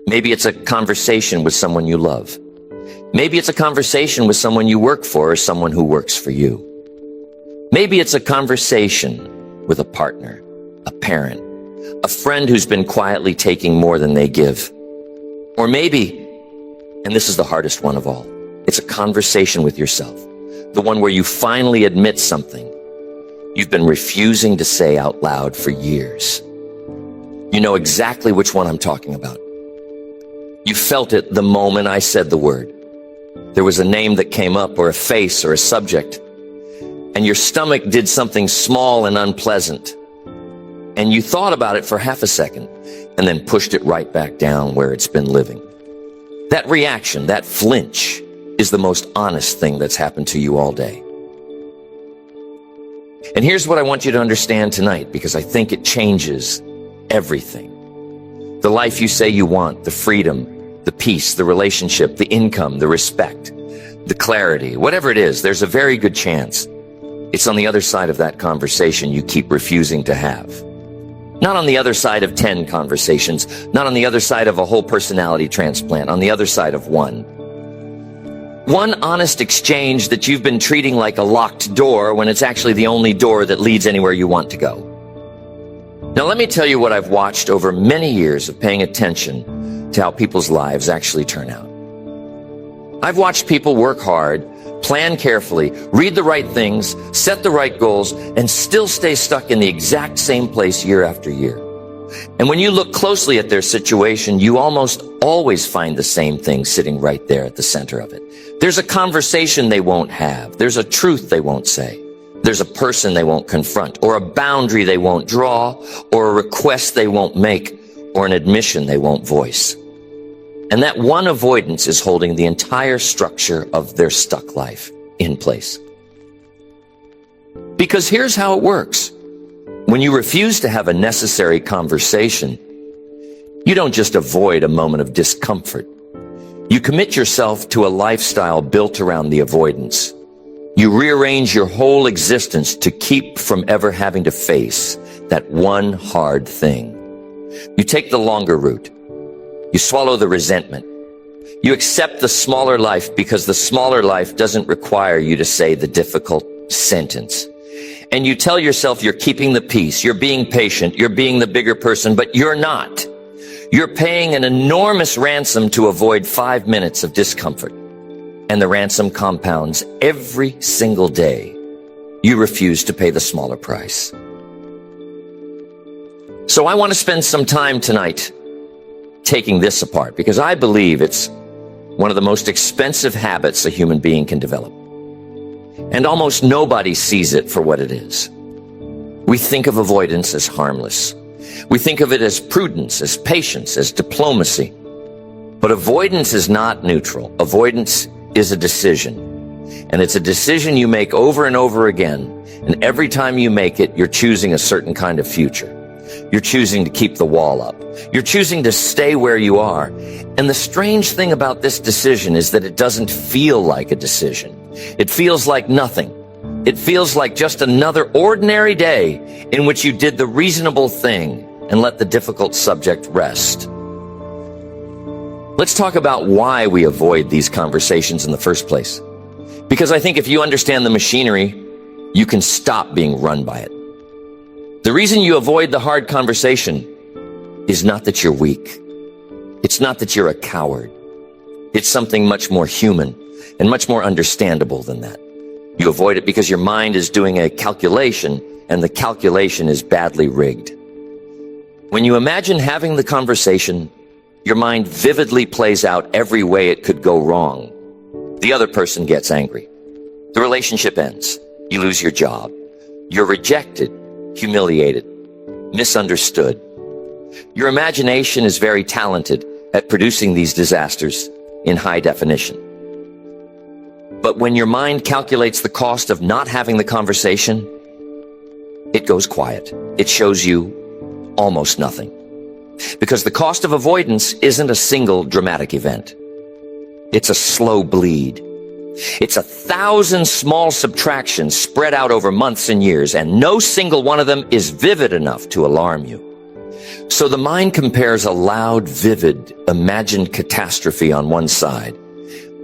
Maybe it's a conversation with someone you love. Maybe it's a conversation with someone you work for or someone who works for you. Maybe it's a conversation with a partner, a parent, a friend who's been quietly taking more than they give. Or maybe, and this is the hardest one of all, it's a conversation with yourself, the one where you finally admit something you've been refusing to say out loud for years. You know exactly which one I'm talking about. You felt it the moment I said the word. There was a name that came up, or a face, or a subject, and your stomach did something small and unpleasant. And you thought about it for half a second, and then pushed it right back down where it's been living. That reaction, that flinch, is the most honest thing that's happened to you all day. And here's what I want you to understand tonight, because I think it changes everything. The life you say you want, the freedom, the peace, the relationship, the income, the respect, the clarity, whatever it is, there's a very good chance it's on the other side of that conversation you keep refusing to have. Not on the other side of 10 conversations, not on the other side of a whole personality transplant, on the other side of one. One honest exchange that you've been treating like a locked door when it's actually the only door that leads anywhere you want to go. Now let me tell you what I've watched over many years of paying attention to how people's lives actually turn out. I've watched people work hard, plan carefully, read the right things, set the right goals, and still stay stuck in the exact same place year after year. And when you look closely at their situation, you almost always find the same thing sitting right there at the center of it. There's a conversation they won't have. There's a truth they won't say. There's a person they won't confront, or a boundary they won't draw, or a request they won't make, or an admission they won't voice. And that one avoidance is holding the entire structure of their stuck life in place. Because here's how it works. When you refuse to have a necessary conversation, you don't just avoid a moment of discomfort. You commit yourself to a lifestyle built around the avoidance. You rearrange your whole existence to keep from ever having to face that one hard thing. You take the longer route. You swallow the resentment. You accept the smaller life because the smaller life doesn't require you to say the difficult sentence. And you tell yourself you're keeping the peace, you're being patient, you're being the bigger person, but you're not. You're paying an enormous ransom to avoid 5 minutes of discomfort. And the ransom compounds every single day you refuse to pay the smaller price. So I want to spend some time tonight taking this apart, because I believe it's one of the most expensive habits a human being can develop. And almost nobody sees it for what it is. We think of avoidance as harmless. We think of it as prudence, as patience, as diplomacy. But avoidance is not neutral. Avoidance is a decision. And it's a decision you make over and over again. And every time you make it, you're choosing a certain kind of future. You're choosing to keep the wall up. You're choosing to stay where you are. And the strange thing about this decision is that it doesn't feel like a decision. It feels like nothing. It feels like just another ordinary day in which you did the reasonable thing and let the difficult subject rest. Let's talk about why we avoid these conversations in the first place. Because I think if you understand the machinery, you can stop being run by it. The reason you avoid the hard conversation is not that you're weak. It's not that you're a coward. It's something much more human and much more understandable than that. You avoid it because your mind is doing a calculation, and the calculation is badly rigged. When you imagine having the conversation, your mind vividly plays out every way it could go wrong. The other person gets angry. The relationship ends. You lose your job. You're rejected, humiliated, misunderstood. Your imagination is very talented at producing these disasters in high definition. But when your mind calculates the cost of not having the conversation, it goes quiet. It shows you almost nothing. Because the cost of avoidance isn't a single dramatic event. It's a slow bleed. It's 1,000 small subtractions spread out over months and years, and no single one of them is vivid enough to alarm you. So the mind compares a loud, vivid, imagined catastrophe on one side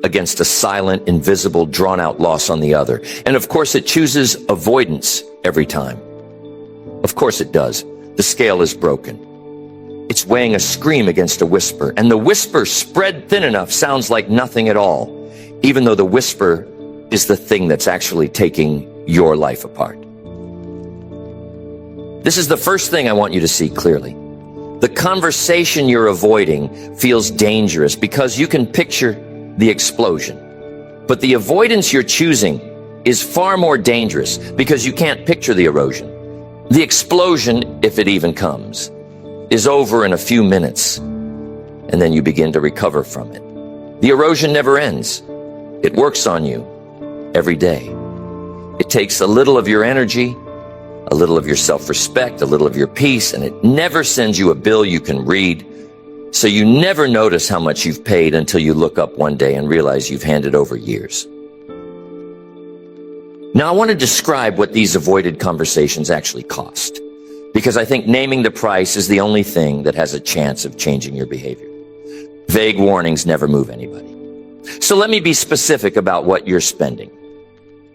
against a silent, invisible, drawn-out loss on the other. And of course, it chooses avoidance every time. Of course it does. The scale is broken. It's weighing a scream against a whisper, and the whisper, spread thin enough, sounds like nothing at all, even though the whisper is the thing that's actually taking your life apart. This is the first thing I want you to see clearly. The conversation you're avoiding feels dangerous because you can picture the explosion. But the avoidance you're choosing is far more dangerous because you can't picture the erosion. The explosion, if it even comes, is over in a few minutes, and then you begin to recover from it. The erosion never ends. It works on you every day. It takes a little of your energy, a little of your self-respect, a little of your peace, and it never sends you a bill you can read, so you never notice how much you've paid until you look up one day and realize you've handed over years. Now, I want to describe what these avoided conversations actually cost, because I think naming the price is the only thing that has a chance of changing your behavior. Vague warnings never move anybody. So let me be specific about what you're spending.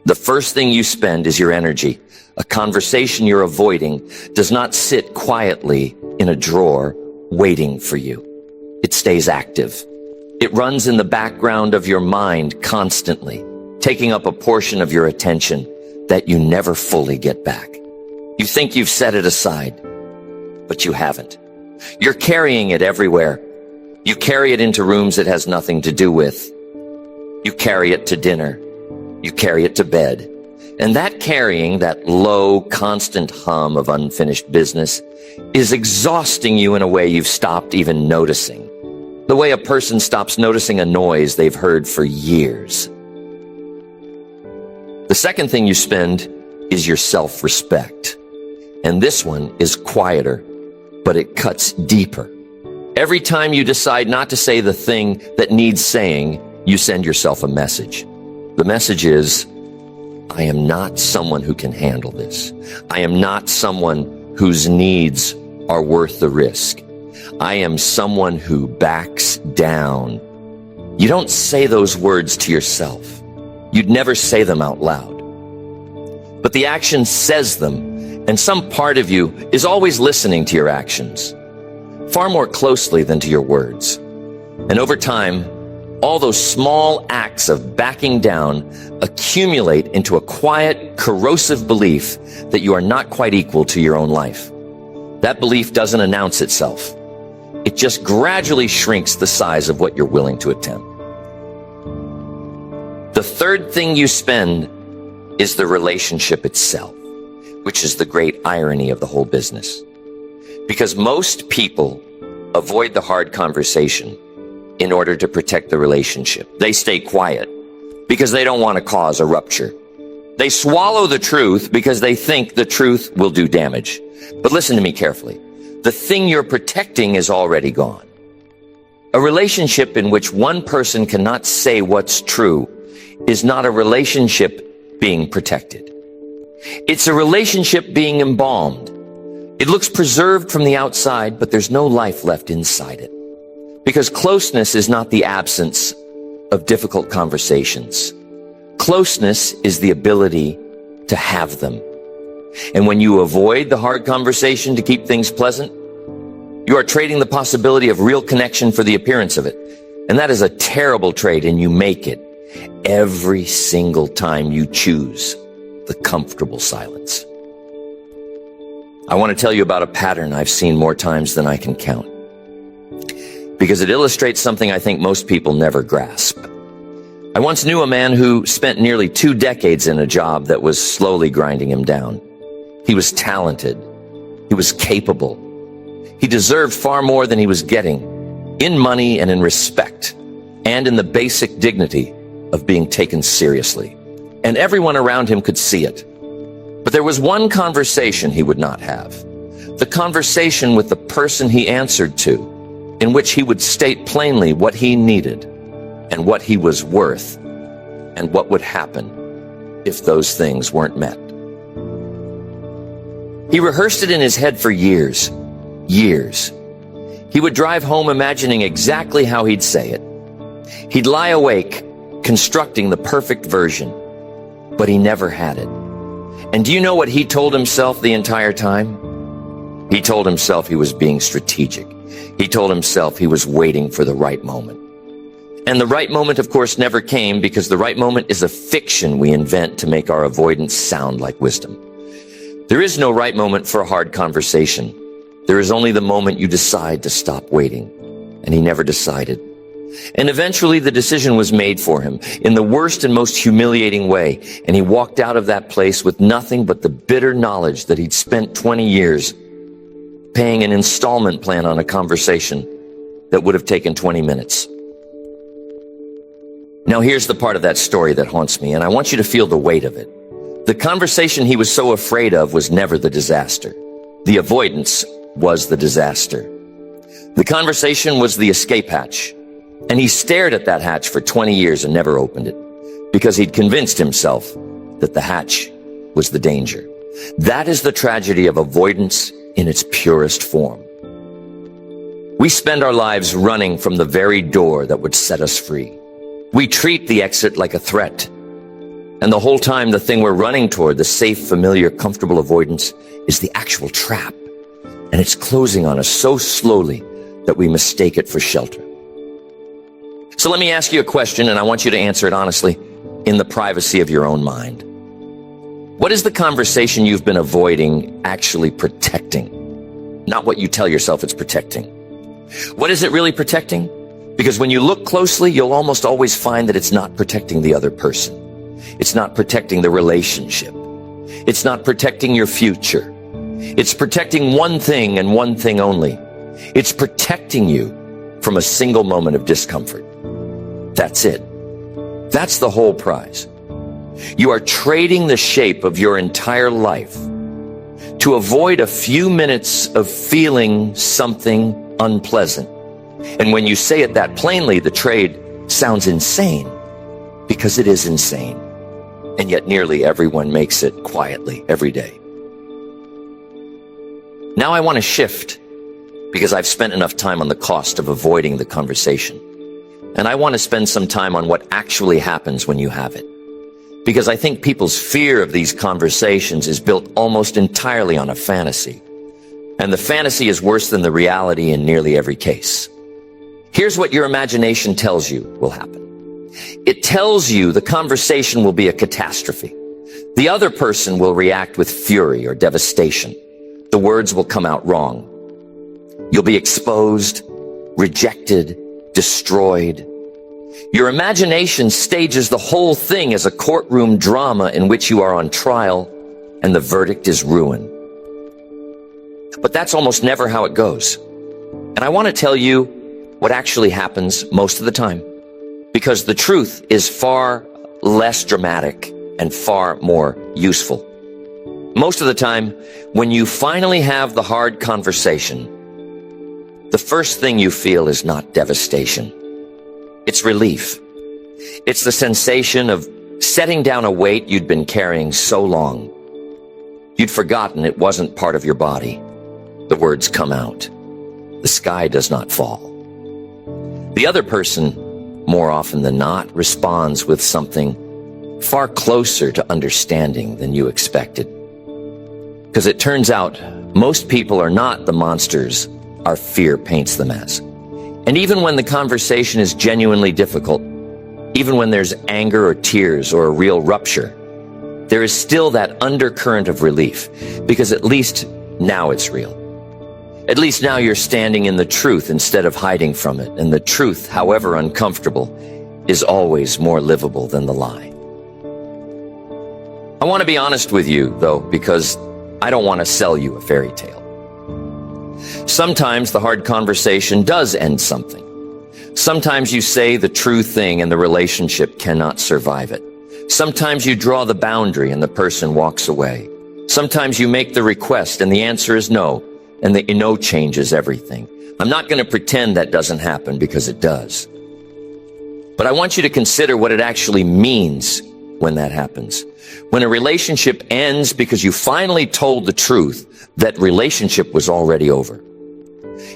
The first thing you spend is your energy. A conversation you're avoiding does not sit quietly in a drawer waiting for you. It stays active. It runs in the background of your mind constantly, taking up a portion of your attention that you never fully get back. You think you've set it aside, but you haven't. You're carrying it everywhere. You carry it into rooms it has nothing to do with. You carry it to dinner. You carry it to bed. And that carrying, that low, constant hum of unfinished business, is exhausting you in a way you've stopped even noticing. The way a person stops noticing a noise they've heard for years. The second thing you spend is your self-respect. And this one is quieter, but it cuts deeper. Every time you decide not to say the thing that needs saying, you send yourself a message. The message is, I am not someone who can handle this. I am not someone whose needs are worth the risk. I am someone who backs down. You don't say those words to yourself. You'd never say them out loud. But the action says them, and some part of you is always listening to your actions, far more closely than to your words. And over time, all those small acts of backing down accumulate into a quiet, corrosive belief that you are not quite equal to your own life. That belief doesn't announce itself. It just gradually shrinks the size of what you're willing to attempt. The third thing you spend is the relationship itself, which is the great irony of the whole business. Because most people avoid the hard conversation in order to protect the relationship. They stay quiet because they don't want to cause a rupture. They swallow the truth because they think the truth will do damage. But listen to me carefully. The thing you're protecting is already gone. A relationship in which one person cannot say what's true is not a relationship being protected. It's a relationship being embalmed. It looks preserved from the outside, but there's no life left inside it. Because closeness is not the absence of difficult conversations. Closeness is the ability to have them. And when you avoid the hard conversation to keep things pleasant, you are trading the possibility of real connection for the appearance of it. And that is a terrible trade, and you make it every single time you choose the comfortable silence. I want to tell you about a pattern I've seen more times than I can count, because it illustrates something I think most people never grasp. I once knew a man who spent nearly 2 decades in a job that was slowly grinding him down. He was talented. He was capable. He deserved far more than he was getting, in money and in respect, and in the basic dignity of being taken seriously. And everyone around him could see it. But there was one conversation he would not have. The conversation with the person he answered to, in which he would state plainly what he needed and what he was worth and what would happen if those things weren't met. He rehearsed it in his head for years. years. He would drive home imagining exactly how he'd say it. He'd lie awake, constructing the perfect version, but he never had it. And do you know what he told himself the entire time? He told himself he was being strategic. He told himself he was waiting for the right moment. And the right moment, of course, never came, because the right moment is a fiction we invent to make our avoidance sound like wisdom. There is no right moment for a hard conversation. There is only the moment you decide to stop waiting. And he never decided. And eventually the decision was made for him in the worst and most humiliating way. And he walked out of that place with nothing but the bitter knowledge that he'd spent 20 years paying an installment plan on a conversation that would have taken 20 minutes. Now here's the part of that story that haunts me, and I want you to feel the weight of it. The conversation he was so afraid of was never the disaster. The avoidance was the disaster. The conversation was the escape hatch, and he stared at that hatch for 20 years and never opened it, because he'd convinced himself that the hatch was the danger. That is the tragedy of avoidance in its purest form. We spend our lives running from the very door that would set us free. We treat the exit like a threat. And the whole time, the thing we're running toward, the safe, familiar, comfortable avoidance, is the actual trap. And it's closing on us so slowly that we mistake it for shelter. So let me ask you a question, and I want you to answer it honestly, in the privacy of your own mind. What is the conversation you've been avoiding actually protecting? Not what you tell yourself it's protecting. What is it really protecting? Because when you look closely, you'll almost always find that it's not protecting the other person. It's not protecting the relationship. It's not protecting your future. It's protecting one thing and one thing only. It's protecting you from a single moment of discomfort. That's it. That's the whole prize. You are trading the shape of your entire life to avoid a few minutes of feeling something unpleasant. And when you say it that plainly, the trade sounds insane, because it is insane. And yet nearly everyone makes it quietly every day. Now I want to shift, because I've spent enough time on the cost of avoiding the conversation. And I want to spend some time on what actually happens when you have it. Because I think people's fear of these conversations is built almost entirely on a fantasy. And the fantasy is worse than the reality in nearly every case. Here's what your imagination tells you will happen. It tells you the conversation will be a catastrophe. The other person will react with fury or devastation. The words will come out wrong. You'll be exposed, rejected, destroyed. Your imagination stages the whole thing as a courtroom drama in which you are on trial and the verdict is ruin. But that's almost never how it goes. And I want to tell you what actually happens most of the time, because the truth is far less dramatic and far more useful. Most of the time, when you finally have the hard conversation, the first thing you feel is not devastation. It's relief. It's the sensation of setting down a weight you'd been carrying so long. You'd forgotten it wasn't part of your body. The words come out. The sky does not fall. The other person, more often than not, responds with something far closer to understanding than you expected. Because it turns out, most people are not the monsters our fear paints them as. And even when the conversation is genuinely difficult, even when there's anger or tears or a real rupture, there is still that undercurrent of relief, because at least now it's real. At least now you're standing in the truth instead of hiding from it, and the truth, however uncomfortable, is always more livable than the lie. I want to be honest with you, though, because I don't want to sell you a fairy tale. Sometimes the hard conversation does end something. Sometimes you say the true thing and the relationship cannot survive it. Sometimes you draw the boundary and the person walks away. Sometimes you make the request and the answer is no, and the no changes everything. I'm not going to pretend that doesn't happen, because it does. But I want you to consider what it actually means when that happens. When a relationship ends because you finally told the truth, that relationship was already over.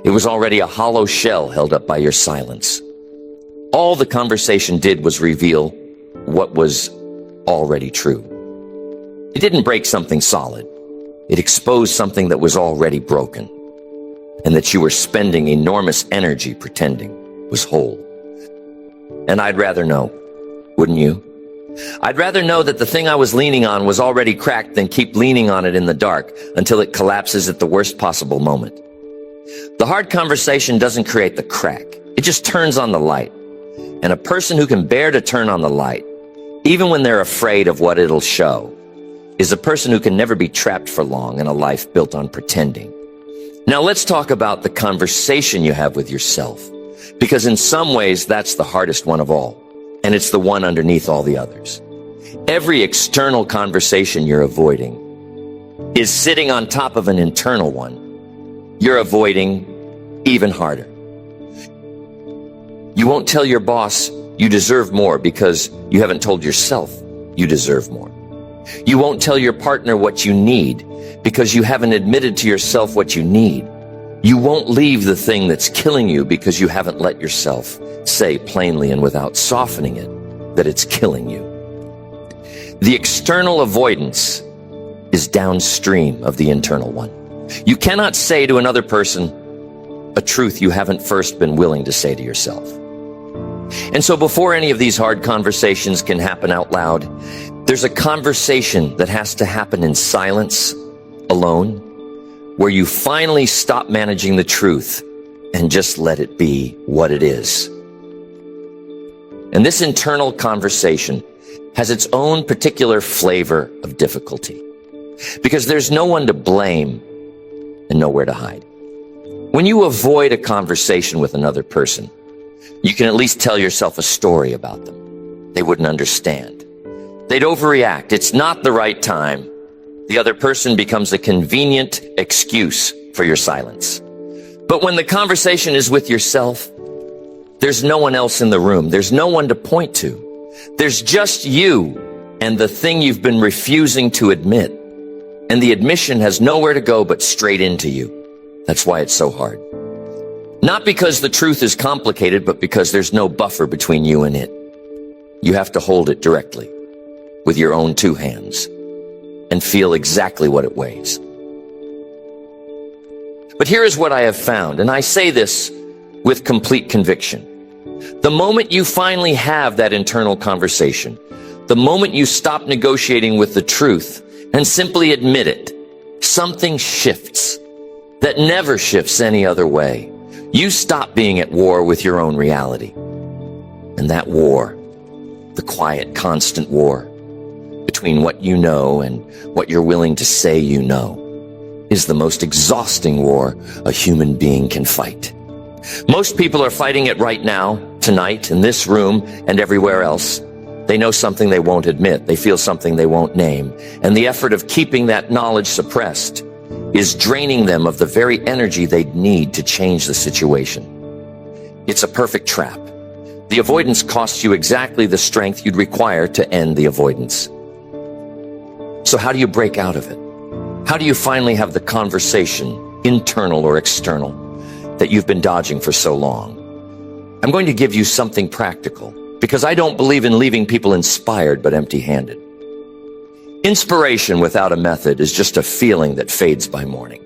It was already a hollow shell held up by your silence. All the conversation did was reveal what was already true. It didn't break something solid. It exposed something that was already broken, and that you were spending enormous energy pretending was whole. And I'd rather know, wouldn't you? I'd rather know that the thing I was leaning on was already cracked than keep leaning on it in the dark until it collapses at the worst possible moment. The hard conversation doesn't create the crack. It just turns on the light. And a person who can bear to turn on the light, even when they're afraid of what it'll show, is a person who can never be trapped for long in a life built on pretending. Now let's talk about the conversation you have with yourself, because in some ways that's the hardest one of all, and it's the one underneath all the others. Every external conversation you're avoiding is sitting on top of an internal one you're avoiding even harder. You won't tell your boss you deserve more because you haven't told yourself you deserve more. You won't tell your partner what you need because you haven't admitted to yourself what you need. You won't leave the thing that's killing you because you haven't let yourself say plainly and without softening it that it's killing you. The external avoidance is downstream of the internal one. You cannot say to another person a truth you haven't first been willing to say to yourself. And so before any of these hard conversations can happen out loud, there's a conversation that has to happen in silence, alone, where you finally stop managing the truth and just let it be what it is. And this internal conversation has its own particular flavor of difficulty, because there's no one to blame and nowhere to hide. When you avoid a conversation with another person, you can at least tell yourself a story about them. They wouldn't understand. They'd overreact. It's not the right time. The other person becomes a convenient excuse for your silence. But when the conversation is with yourself, there's no one else in the room. There's no one to point to. There's just you and the thing you've been refusing to admit. And the admission has nowhere to go but straight into you. That's why it's so hard. Not because the truth is complicated, but because there's no buffer between you and it. You have to hold it directly with your own two hands and feel exactly what it weighs. But here is what I have found, and I say this with complete conviction. The moment you finally have that internal conversation, the moment you stop negotiating with the truth and simply admit it, something shifts that never shifts any other way. You stop being at war with your own reality. And that war, the quiet, constant war between what you know and what you're willing to say you know, is the most exhausting war a human being can fight. Most people are fighting it right now, tonight, in this room and everywhere else. They know something they won't admit. They feel something they won't name. And the effort of keeping that knowledge suppressed is draining them of the very energy they'd need to change the situation. It's a perfect trap. The avoidance costs you exactly the strength you'd require to end the avoidance. So how do you break out of it? How do you finally have the conversation, internal or external, that you've been dodging for so long? I'm going to give you something practical, because I don't believe in leaving people inspired but empty-handed. Inspiration without a method is just a feeling that fades by morning.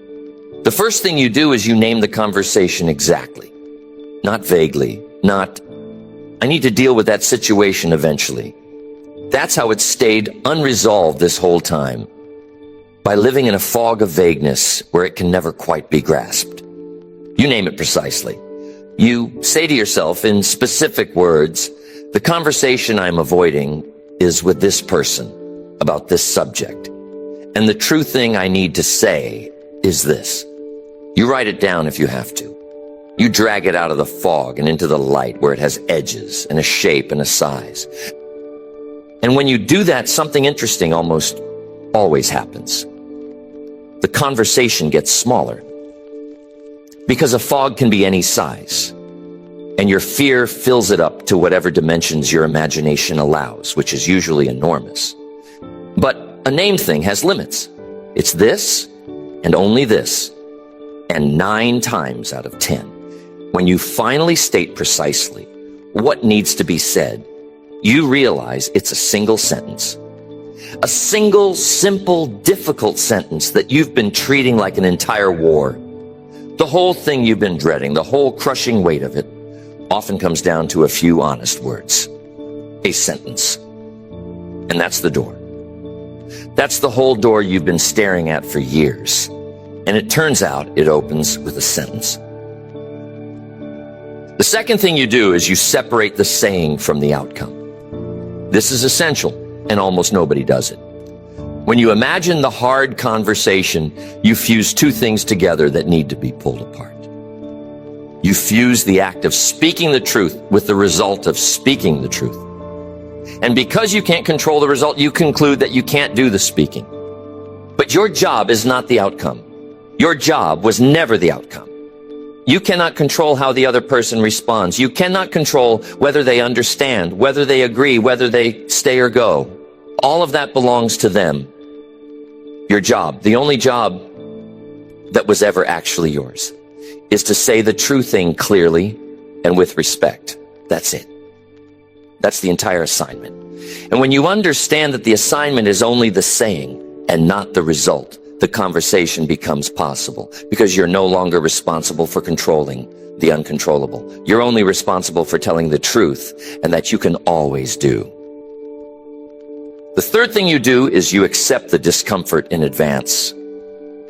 The first thing you do is you name the conversation exactly. Not vaguely, not, I need to deal with that situation eventually. That's how it stayed unresolved this whole time, by living in a fog of vagueness where it can never quite be grasped. You name it precisely. You say to yourself in specific words, the conversation I'm avoiding is with this person about this subject. And the true thing I need to say is this. You write it down if you have to. You drag it out of the fog and into the light where it has edges and a shape and a size. And when you do that, something interesting almost always happens. The conversation gets smaller, because a fog can be any size, and your fear fills it up to whatever dimensions your imagination allows, which is usually enormous. But a named thing has limits. It's this and only this. And 9 times out of 10, when you finally state precisely what needs to be said, you realize it's a single sentence. A single, simple, difficult sentence that you've been treating like an entire war. The whole thing you've been dreading, the whole crushing weight of it, often comes down to a few honest words. A sentence. And that's the door. That's the whole door you've been staring at for years. And it turns out it opens with a sentence. The second thing you do is you separate the saying from the outcome. This is essential, and almost nobody does it. When you imagine the hard conversation, you fuse 2 things together that need to be pulled apart. You fuse the act of speaking the truth with the result of speaking the truth. And because you can't control the result, you conclude that you can't do the speaking. But your job is not the outcome. Your job was never the outcome. You cannot control how the other person responds. You cannot control whether they understand, whether they agree, whether they stay or go. All of that belongs to them. Your job, the only job that was ever actually yours, is to say the true thing clearly and with respect. That's it. That's the entire assignment. And when you understand that the assignment is only the saying and not the result, the conversation becomes possible because you're no longer responsible for controlling the uncontrollable. You're only responsible for telling the truth, and that you can always do. The third thing you do is you accept the discomfort in advance,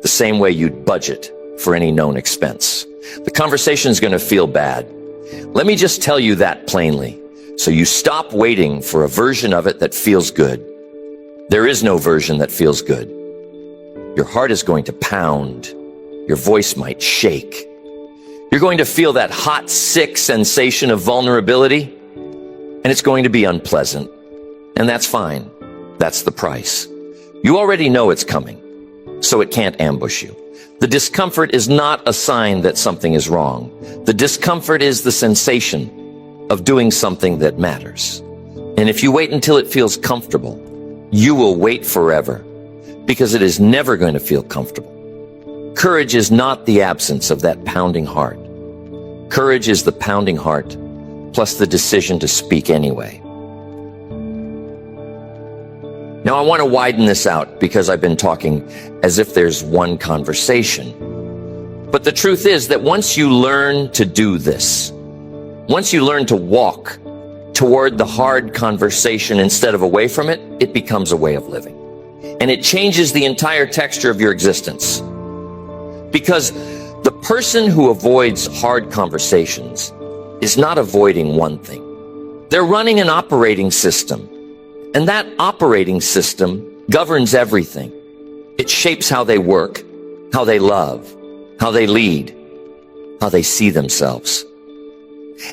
the same way you'd budget for any known expense. The conversation is going to feel bad. Let me just tell you that plainly, so you stop waiting for a version of it that feels good. There is no version that feels good. Your heart is going to pound. Your voice might shake. You're going to feel that hot, sick sensation of vulnerability, and it's going to be unpleasant. And that's fine. That's the price. You already know it's coming, so it can't ambush you. The discomfort is not a sign that something is wrong. The discomfort is the sensation of doing something that matters. And if you wait until it feels comfortable, you will wait forever, because it is never going to feel comfortable. Courage is not the absence of that pounding heart. Courage is the pounding heart plus the decision to speak anyway. Now, I want to widen this out because I've been talking as if there's one conversation. But the truth is that once you learn to do this, once you learn to walk toward the hard conversation instead of away from it, it becomes a way of living. And it changes the entire texture of your existence. Because the person who avoids hard conversations is not avoiding one thing. They're running an operating system. And that operating system governs everything. It shapes how they work, how they love, how they lead, how they see themselves.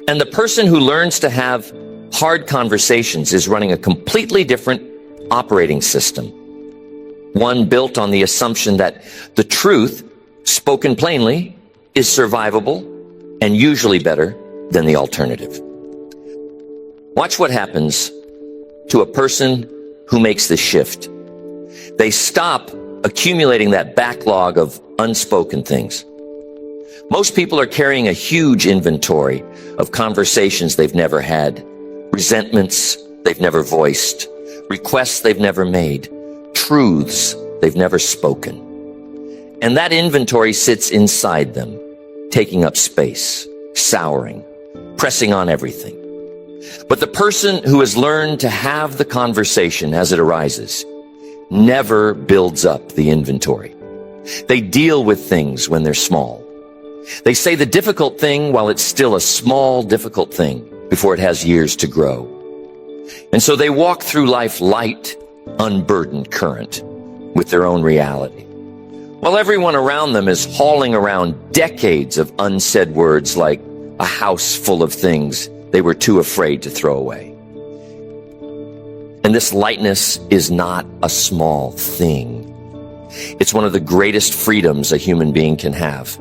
And the person who learns to have hard conversations is running a completely different operating system. One built on the assumption that the truth, spoken plainly, is survivable and usually better than the alternative. Watch what happens to a person who makes this shift. They stop accumulating that backlog of unspoken things. Most people are carrying a huge inventory of conversations they've never had, resentments they've never voiced, requests they've never made, truths they've never spoken. And that inventory sits inside them, taking up space, souring, pressing on everything. But the person who has learned to have the conversation as it arises never builds up the inventory. They deal with things when they're small. They say the difficult thing while it's still a small, difficult thing before it has years to grow. And so they walk through life light, unburdened current with their own reality, while everyone around them is hauling around decades of unsaid words like a house full of things they were too afraid to throw away. And this lightness is not a small thing. It's one of the greatest freedoms a human being can have.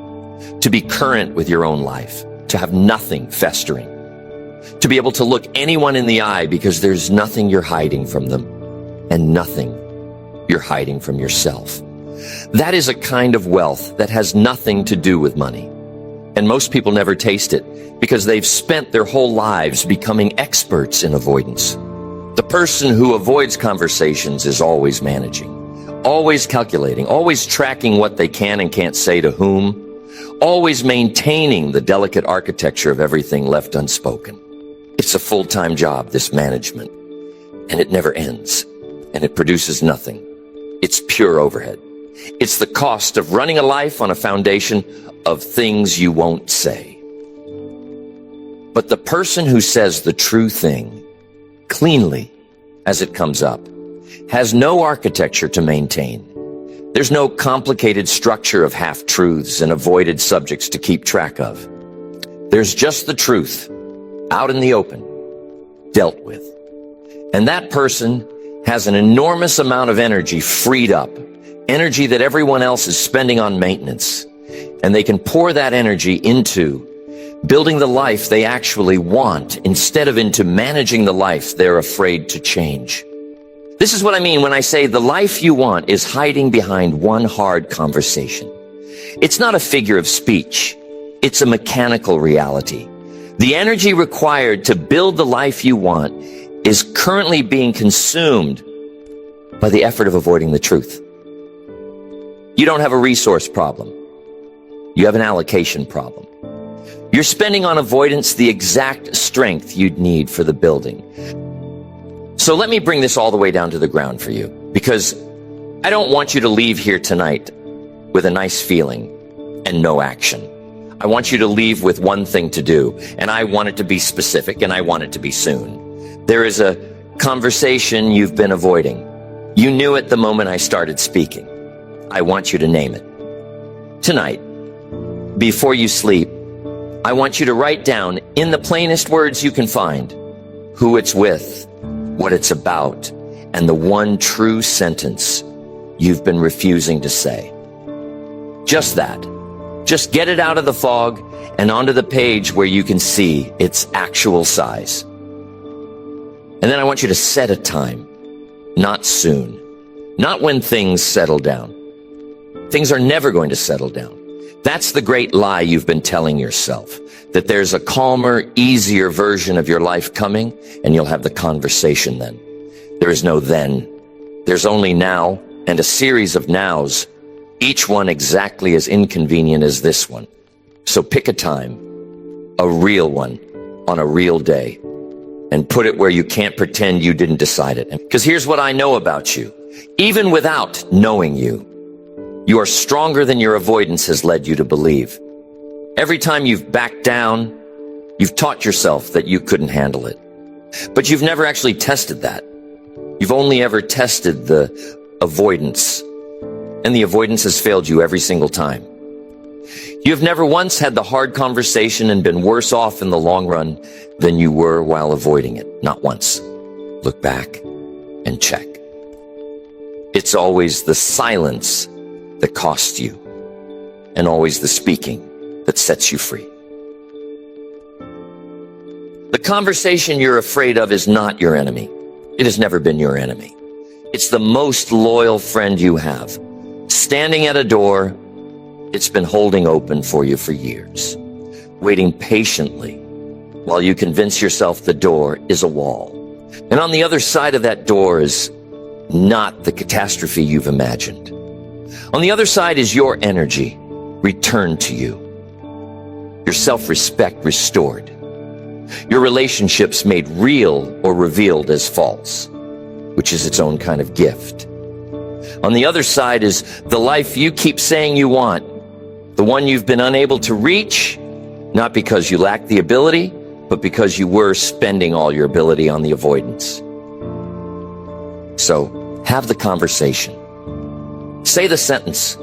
To be current with your own life, to have nothing festering, to be able to look anyone in the eye because there's nothing you're hiding from them and nothing you're hiding from yourself. That is a kind of wealth that has nothing to do with money. And most people never taste it because they've spent their whole lives becoming experts in avoidance. The person who avoids conversations is always managing, always calculating, always tracking what they can and can't say to whom, always maintaining the delicate architecture of everything left unspoken. It's a full-time job, this management, and it never ends, and it produces nothing. It's pure overhead. It's the cost of running a life on a foundation of things you won't say. But the person who says the true thing, cleanly, as it comes up, has no architecture to maintain. There's no complicated structure of half-truths and avoided subjects to keep track of. There's just the truth, out in the open, dealt with. And that person has an enormous amount of energy freed up, energy that everyone else is spending on maintenance. And they can pour that energy into building the life they actually want instead of into managing the life they're afraid to change. This is what I mean when I say the life you want is hiding behind one hard conversation. It's not a figure of speech. It's a mechanical reality. The energy required to build the life you want is currently being consumed by the effort of avoiding the truth. You don't have a resource problem. You have an allocation problem. You're spending on avoidance the exact strength you'd need for the building. So let me bring this all the way down to the ground for you, because I don't want you to leave here tonight with a nice feeling and no action. I want you to leave with one thing to do, and I want it to be specific, and I want it to be soon. There is a conversation you've been avoiding. You knew it the moment I started speaking. I want you to name it. Tonight, before you sleep, I want you to write down, in the plainest words you can find, who it's with, what it's about, and the one true sentence you've been refusing to say. Just that. Just get it out of the fog and onto the page where you can see its actual size. And then I want you to set a time. Not soon. Not when things settle down. Things are never going to settle down. That's the great lie you've been telling yourself, that there's a calmer, easier version of your life coming, and you'll have the conversation then. There is no then. There's only now, and a series of nows, each one exactly as inconvenient as this one. So pick a time, a real one, on a real day, and put it where you can't pretend you didn't decide it. Because here's what I know about you. Even without knowing you, you are stronger than your avoidance has led you to believe. Every time you've backed down, you've taught yourself that you couldn't handle it. But you've never actually tested that. You've only ever tested the avoidance. And the avoidance has failed you every single time. You have never once had the hard conversation and been worse off in the long run than you were while avoiding it. Not once. Look back and check. It's always the silence that costs you, and always the speaking that sets you free. The conversation you're afraid of is not your enemy. It has never been your enemy. It's the most loyal friend you have. Standing at a door it's been holding open for you for years, waiting patiently while you convince yourself the door is a wall. And on the other side of that door is not the catastrophe you've imagined. On the other side is your energy returned to you, your self-respect restored, your relationships made real or revealed as false, which is its own kind of gift. On the other side is the life you keep saying you want, the one you've been unable to reach, not because you lack the ability, but because you were spending all your ability on the avoidance. So, have the conversation. Say the sentence.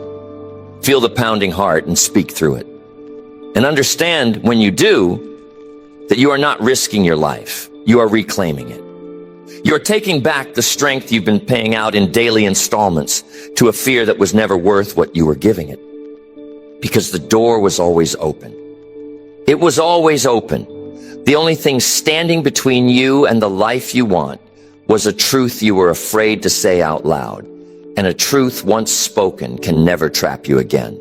Feel the pounding heart and speak through it. And understand, when you do, that you are not risking your life. You are reclaiming it. You are taking back the strength you've been paying out in daily installments to a fear that was never worth what you were giving it. Because the door was always open. It was always open. The only thing standing between you and the life you want was a truth you were afraid to say out loud. And a truth once spoken can never trap you again.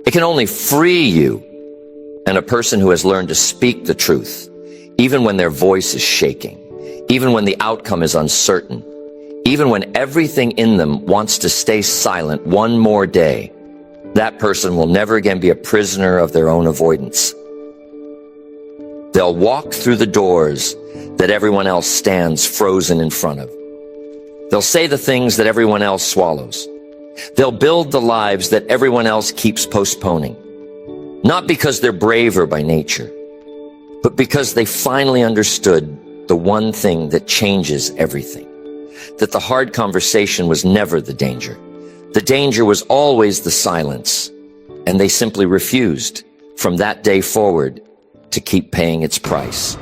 It can only free you. And a person who has learned to speak the truth, even when their voice is shaking, even when the outcome is uncertain, even when everything in them wants to stay silent one more day, that person will never again be a prisoner of their own avoidance. They'll walk through the doors that everyone else stands frozen in front of. They'll say the things that everyone else swallows. They'll build the lives that everyone else keeps postponing. Not because they're braver by nature, but because they finally understood the one thing that changes everything. That the hard conversation was never the danger. The danger was always the silence. And they simply refused, from that day forward, to keep paying its price.